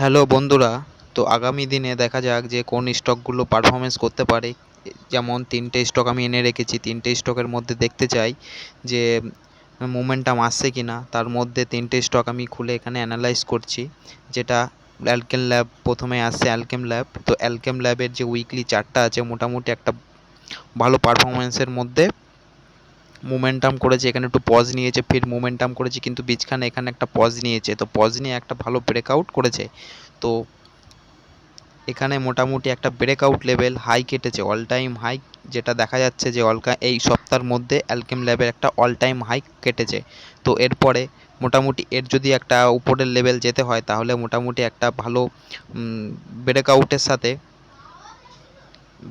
Hello বন্ধুরা, তো আগামী দিনে দেখা যাক যে কোন স্টকগুলো পারফরমেন্স করতে পারে। যেমন ৩টে স্টক আমি এনে রেখেছি। ৩টে স্টকের মধ্যে দেখতে চাই যে মোমেন্টাম আসছে কিনা। তার মধ্যে ৩টে স্টক আমি খুলে এখানে অ্যানালাইজ করছি। যেটা অ্যালকেম ল্যাব প্রথমে আসছে অ্যালকেম ল্যাব। তো অ্যালকেম ল্যাবের যে উইকলি চার্টটা আছে মোটামুটি একটা ভালো পারফরমেন্সের মধ্যে মোমেন্টাম করেছে। এখানে একটু পজ নিয়েছে, ফির মোমেন্টাম করেছে, কিন্তু বীজখানে এখানে একটা পজ নিয়েছে। তো পজ নিয়ে একটা ভালো ব্রেকআউট করেছে। তো এখানে মোটামুটি একটা ব্রেকআউট লেভেল হাই কেটেছে, অল টাইম হাই। যেটা দেখা যাচ্ছে যে এই সপ্তাহের মধ্যে অ্যালকেম ল্যাবের একটা অল টাইম হাই কেটেছে। তো এরপরে মোটামুটি এর যদি একটা উপরের লেভেল যেতে হয় তাহলে মোটামুটি একটা ভালো ব্রেকআউটের সাথে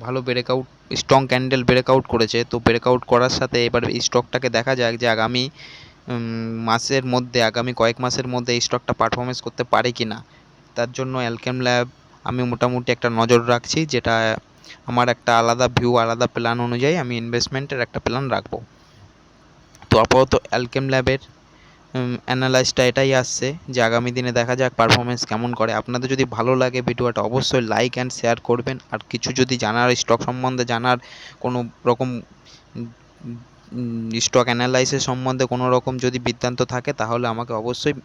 ভালো ব্রেকআউট স্ট্রং ক্যান্ডেল ব্রেকআউট করেছে। তো ব্রেকআউট করার সাথে এবার এই স্টকটাকে দেখা যাক যে আগামী মাসের মধ্যে, আগামী কয়েক মাসের মধ্যে এই স্টকটা পারফরমেন্স করতে পারে কি না। তার জন্য অ্যালকেম ল্যাব আমি মোটামুটি একটা নজর রাখছি, যেটা আমার একটা আলাদা ভিউ, আলাদা প্ল্যান অনুযায়ী আমি ইনভেস্টমেন্টের একটা প্ল্যান রাখবো। তো আপাতত অ্যালকেম ল্যাবের অ্যানালাইসটা এটাই আসছে যে আগামী দিনে দেখা যাক পারফরমেন্স কেমন করে। আপনাদের যদি ভালো লাগে ভিডিওটা অবশ্যই লাইক অ্যান্ড শেয়ার করবেন। আর কিছু যদি জানার, স্টক সম্বন্ধে জানার, কোনো রকম স্টক অ্যানালাইসিস সম্বন্ধে কোনো রকম যদি বৃত্তান্ত থাকে তাহলে আমাকে অবশ্যই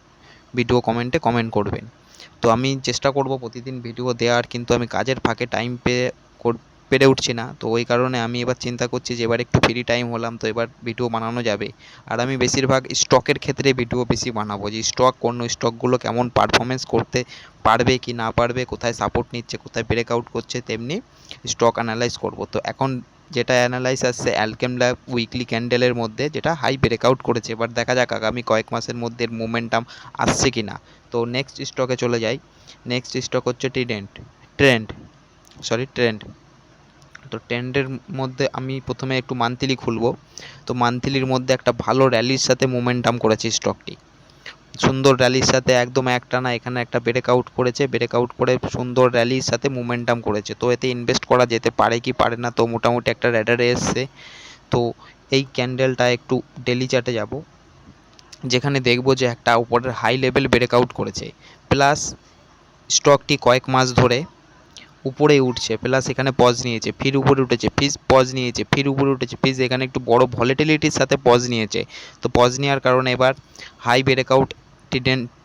ভিডিও কমেন্টে কমেন্ট করবেন। তো আমি চেষ্টা করব প্রতিদিন ভিডিও দেওয়ার, কিন্তু আমি কাজের ফাঁকে টাইম পেরে উঠছি না। তো ওই কারণে আমি এবার চিন্তা করছি যে এবার একটু ফ্রি টাইম হলাম, তো এবার ভিডিও বানানো যাবে। আর আমি বেশিরভাগ স্টকের ক্ষেত্রে ভিডিও বেশি বানাবো, যে স্টক, কোন স্টকগুলো কেমন পারফরমেন্স করতে পারবে কি না পারবে, কোথায় সাপোর্ট নিচ্ছে, কোথায় ব্রেকআউট করছে, তেমনি স্টক অ্যানালাইজ করব। তো এখন যেটা অ্যানালাইজ আসছে অ্যালকেম ল্যাব উইকলি ক্যান্ডেলের মধ্যে যেটা হাই ব্রেকআউট করেছে। এবার দেখা যাক আগামী কয়েক মাসের মধ্যে এর মোমেন্টাম আসছে কি না। তো নেক্সট স্টকে চলে যাই। নেক্সট স্টক হচ্ছে ট্রেন্ড ট্রেন্ড। তো ট্রেন্ডের মধ্যে আমি প্রথমে একটু মান্থলি খুলবো। তো মান্থলির মধ্যে একটা ভালো র্যালির সাথে মোমেন্টাম করেছে স্টকটি, সুন্দর র্যালির সাথে একদম একটানা এখানে একটা ব্রেকআউট করেছে। ব্রেকআউট করে সুন্দর র্যালির সাথে মোমেন্টাম করেছে। তো এতে ইনভেস্ট করা যেতে পারে কি পারে না। তো মোটামুটি একটা র্যাডারে এসছে। তো এই ক্যান্ডেলটা একটু ডেলি চার্টে যাব, যেখানে দেখব যে একটা উপরের হাই লেভেল ব্রেকআউট করেছে, প্লাস স্টকটি কয়েক মাস ধরে উপরে উঠছে, প্লাস এখানে পজ নিয়েছে, ফির উপরে উঠেছে, ফির পজ নিয়েছে, ফির উপরে উঠেছে, ফির এখানে একটু বড় ভলিটিলিটির সাথে পজ নিয়েছে। তো পজ নেওয়ার কারণে এবার হাই ব্রেকআউট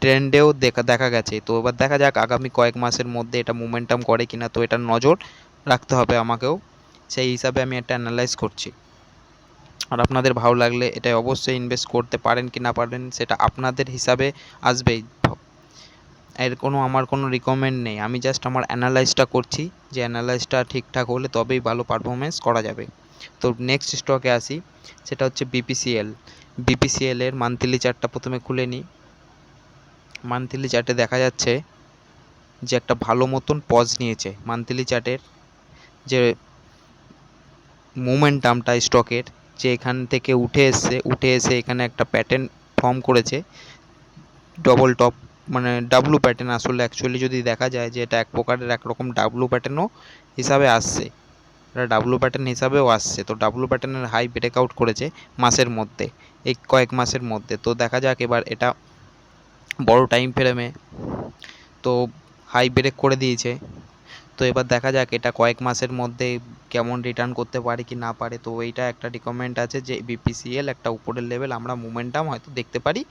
ট্রেন্ডেও দেখা গেছে। তো এবার দেখা যাক আগামী কয়েক মাসের মধ্যে এটা মোমেন্টাম করে কিনা। তো এটা নজর রাখতে হবে আমাকেও, সেই হিসাবে আমি একটা অ্যানালাইজ করছি। আর আপনাদের ভালো লাগলে এটাই অবশ্যই ইনভেস্ট করতে পারেন কি না পারেন সেটা আপনাদের হিসাবে আসবেই। এর আমার কোনো রিকমেন্ড নেই, আমি জাস্ট আমার অ্যানালাইজটা করছি, যে অ্যানালাইজটা ঠিকঠাক হলে তবেই ভালো পারফরমেন্স করা যাবে। তো নেক্সট স্টকে আসি, সেটা হচ্ছে বিপিসিএল। বিপিসিএলের মান্থলি চার্টটা প্রথমে খুলে নিই। মান্থলি চার্টে দেখা যাচ্ছে যে একটা ভালো মতন পজ নিয়েছে। মান্থলি চার্টের যে মোমেন্টামটা স্টকের, যে এখান থেকে উঠে এসে এখানে একটা প্যাটার্ন ফর্ম করেছে, ডবল টপ, মানে ডাব্লু প্যাটার্ন। আসলে অ্যাকচুয়ালি যদি দেখা যায় যে এটা এক প্রকারের একরকম ডাব্লু প্যাটার্নও হিসাবে আসছে, এটা ডাব্লু প্যাটার্ন হিসাবেও আসছে। তো ডাব্লু প্যাটার্নের হাই ব্রেকআউট করেছে মাসের মধ্যে, এই কয়েক মাসের মধ্যে। তো দেখা যাক এবার এটা বড় টাইম ফ্রেমে তো হাই ব্রেক করে দিয়েছে। তো এবার দেখা যাক এটা কয়েক মাসের মধ্যে কেমন রিটার্ন করতে পারে কি না পারে। তো এইটা একটা রিকমেন্ড আছে যে বিপিসিএল একটা উপরের লেভেল আমরা মোমেন্টাম হয়তো দেখতে পারি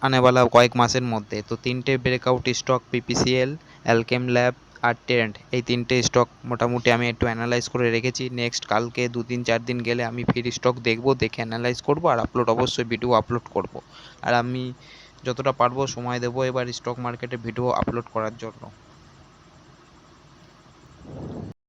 আনেওয়ালা কয়েক মাসের মধ্যে। তো তিনটে breakout stock BPCL, Alkem lab আর ট্রেন্ড, এই তিনটে স্টক মোটামুটি আমি একটু অ্যানালাইজ করে রেখেছি। নেক্সট কালকে 2-3-4 দিন গেলে আমি ফির স্টক দেখবো, দেখে অ্যানালাইজ করবো আর অবশ্যই ভিডিও আপলোড করবো। আর আমি যতটা পারবো সময় দেবো এবার স্টক মার্কেটে ভিডিও আপলোড করার জন্য।